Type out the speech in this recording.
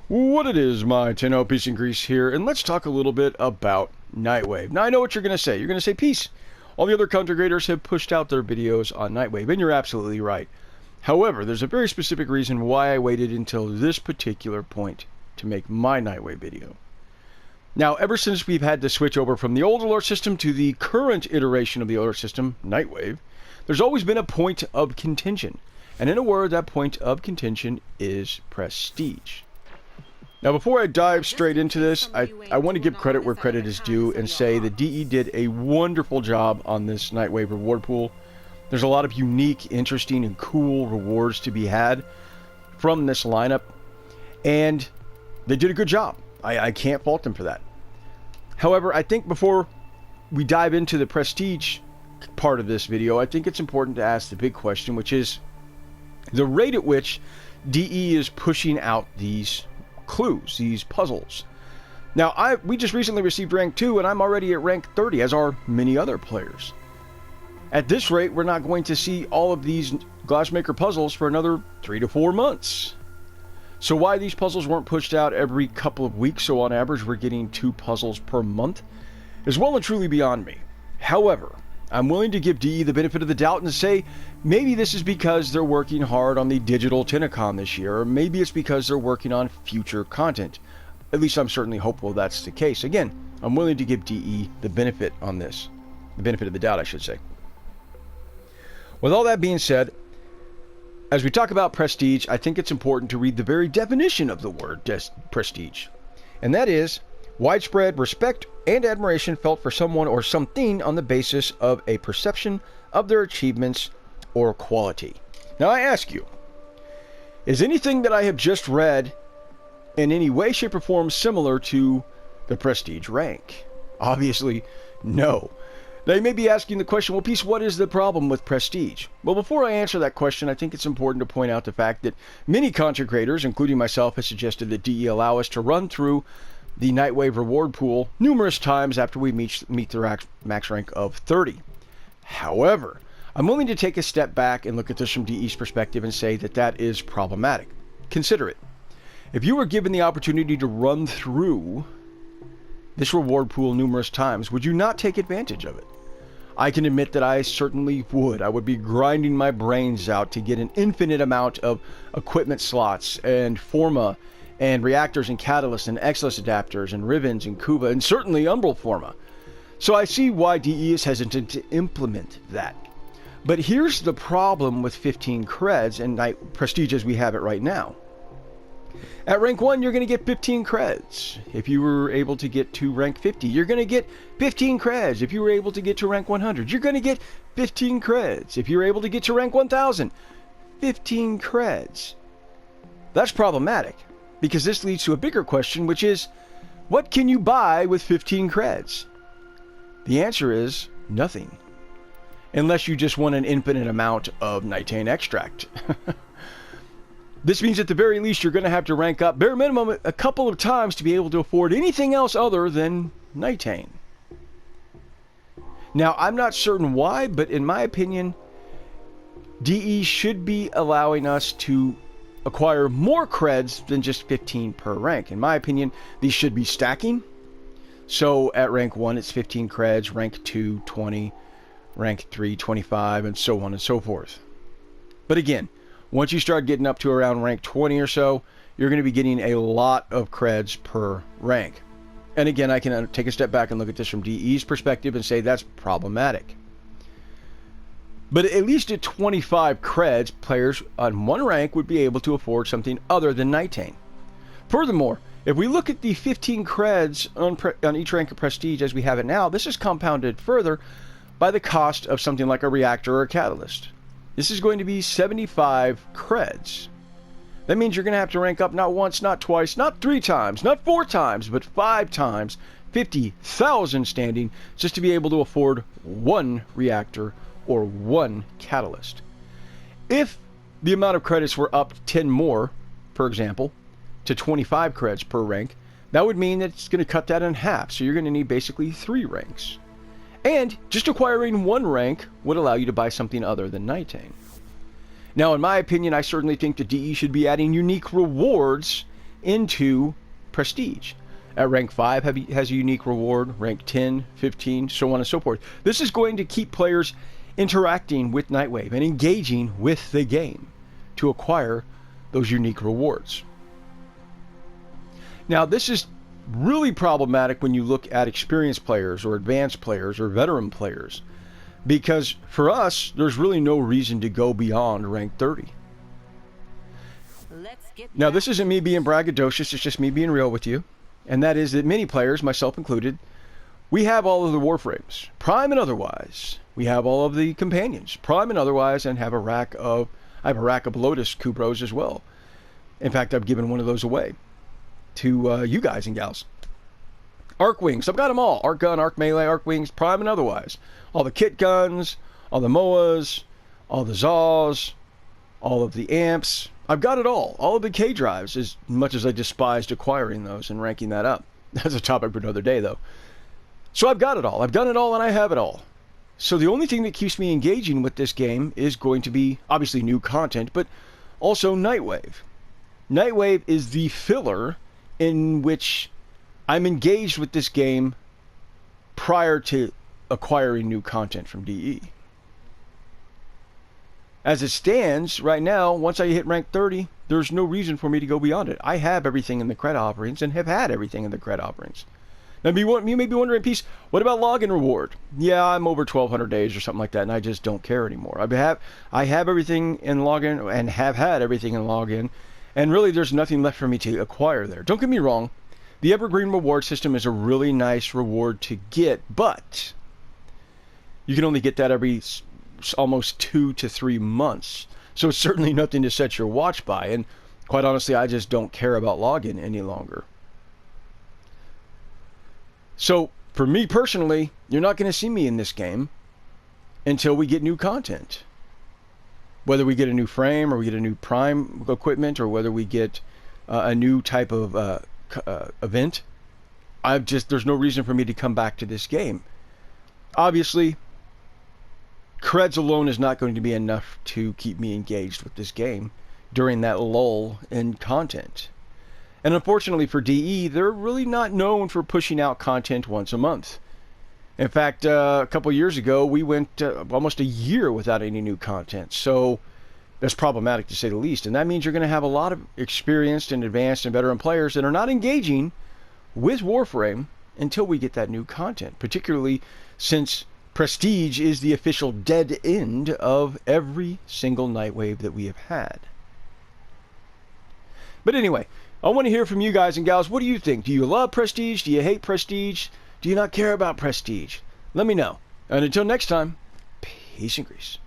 What it is, my 10 Peace and Grease here, and let's talk a little bit about Nightwave. Now, I know what you're going to say. You're going to say, Peace. All the other content creators have pushed out their videos on Nightwave, and you're absolutely right. However, there's a very specific reason why I waited until this particular point to make my Nightwave video. Now, ever since we've had to switch over from the old alert system to the current iteration of the alert system, Nightwave, there's always been a point of contention. And in a word, that point of contention is prestige. Now, before I dive straight into this, I want to give credit where credit is due and say that DE did a wonderful job on this Nightwave reward pool. There's a lot of unique, interesting, and cool rewards to be had from this lineup, and they did a good job. I can't fault them for that. However, I think before we dive into the prestige part of this video, I think it's important to ask the big question, which is the rate at which DE is pushing out these clues, these puzzles. Now, we just recently received rank 2, and I'm already at rank 30, as are many other players. At this rate, we're not going to see all of these Glassmaker puzzles for another 3 to 4 months. So why these puzzles weren't pushed out every couple of weeks, so on average we're getting 2 puzzles per month, is well and truly beyond me. However, I'm willing to give DE the benefit of the doubt and say maybe this is because they're working hard on the digital Tenacon this year, or maybe it's because they're working on future content. At least I'm certainly hopeful that's the case. Again, I'm willing to give DE the benefit on this. The benefit of the doubt, I should say. With all that being said, as we talk about prestige, I think it's important to read the very definition of the word prestige. And that is widespread respect and admiration felt for someone or something on the basis of a perception of their achievements or quality. Now I ask you, is anything that I have just read in any way, shape, or form similar to the prestige rank? Obviously, no. Now you may be asking the question, well, Peace, what is the problem with prestige? Well, before I answer that question, I think it's important to point out the fact that many content creators, including myself, have suggested that DE allow us to run through the Nightwave reward pool numerous times after we meet the max rank of 30. However, I'm willing to take a step back and look at this from DE's perspective and say that that is problematic. Consider it. If you were given the opportunity to run through this reward pool numerous times, would you not take advantage of it? I can admit that I certainly would. I would be grinding my brains out to get an infinite amount of equipment slots and forma and reactors and catalysts and Exilus adapters and Rivens and Kuba and certainly Umbral forma. So I see why DE is hesitant to implement that. But here's the problem with 15 creds and prestige as we have it right now. At rank 1, you're going to get 15 creds. If you were able to get to rank 50, you're going to get 15 creds. If you were able to get to rank 100, you're going to get 15 creds. If you're able to get to rank 1000, 15 creds. That's problematic, because this leads to a bigger question, which is, what can you buy with 15 creds? The answer is nothing. Unless you just want an infinite amount of Nitane extract. This means at the very least you're going to have to rank up, bare minimum, a couple of times to be able to afford anything else other than Nitane. Now, I'm not certain why, but in my opinion, DE should be allowing us to acquire more creds than just 15 per rank. In my opinion, these should be stacking. So at rank 1, it's 15 creds, rank 2, 20, rank 3, 25, and so on and so forth. But again, once you start getting up to around rank 20 or so, you're going to be getting a lot of creds per rank. And again, I can take a step back and look at this from DE's perspective and say that's problematic. But at least at 25 creds, players on one rank would be able to afford something other than Nitane. Furthermore, if we look at the 15 creds on each rank of prestige as we have it now, this is compounded further by the cost of something like a reactor or a catalyst. This is going to be 75 creds. That means you're going to have to rank up not once, not twice, not 3 times, not 4 times, but 5 times, 50,000 standing, just to be able to afford 1 reactor or 1 catalyst. If the amount of credits were up 10 more, for example, to 25 creds per rank, that would mean that it's going to cut that in half, so you're going to need basically 3 ranks. And just acquiring 1 rank would allow you to buy something other than Nitane. Now, in my opinion, I certainly think the DE should be adding unique rewards into Prestige. At rank 5 has a unique reward, rank 10, 15, so on and so forth. This is going to keep players interacting with Nightwave and engaging with the game to acquire those unique rewards. Now, this is really problematic when you look at experienced players or advanced players or veteran players, because for us, there's really no reason to go beyond rank 30. Now, this isn't me being braggadocious, it's just me being real with you. And that is that many players, myself included, we have all of the Warframes, Prime and otherwise. We have all of the companions, Prime and otherwise, and I have a rack of Lotus Kubros as well. In fact, I've given one of those away to you guys and gals. Arc Wings, I've got them all. Arc Gun, Arc Melee, Arc Wings, Prime and otherwise. All the kit guns, all the MOAs, all the Zaws, all of the amps. I've got it all. All of the K drives, as much as I despised acquiring those and ranking that up. That's a topic for another day, though. So I've got it all. I've done it all, and I have it all. So the only thing that keeps me engaging with this game is going to be, obviously, new content, but also Nightwave. Nightwave is the filler in which I'm engaged with this game prior to acquiring new content from DE. As it stands right now, once I hit rank 30, there's no reason for me to go beyond it. I have everything in the credit offerings and have had everything in the credit offerings. Now, you may be wondering, Peace, what about login reward? Yeah, I'm over 1,200 days or something like that, and I just don't care anymore. I have everything in login and have had everything in login, and really there's nothing left for me to acquire there. Don't get me wrong, the Evergreen reward system is a really nice reward to get, but you can only get that every almost 2 to 3 months. So it's certainly nothing to set your watch by, and quite honestly, I just don't care about login any longer. So for me personally, you're not going to see me in this game until we get new content. Whether we get a new frame or we get a new Prime equipment or whether we get a new type of event, there's no reason for me to come back to this game. Obviously, creds alone is not going to be enough to keep me engaged with this game during that lull in content. And unfortunately for DE, they're really not known for pushing out content once a month. In fact, a couple years ago, we went almost a year without any new content. So that's problematic to say the least. And that means you're going to have a lot of experienced and advanced and veteran players that are not engaging with Warframe until we get that new content, particularly since Prestige is the official dead end of every single Nightwave that we have had. But anyway, I want to hear from you guys and gals. What do you think? Do you love Prestige? Do you hate Prestige? Do you not care about Prestige? Let me know. And until next time, peace and grease.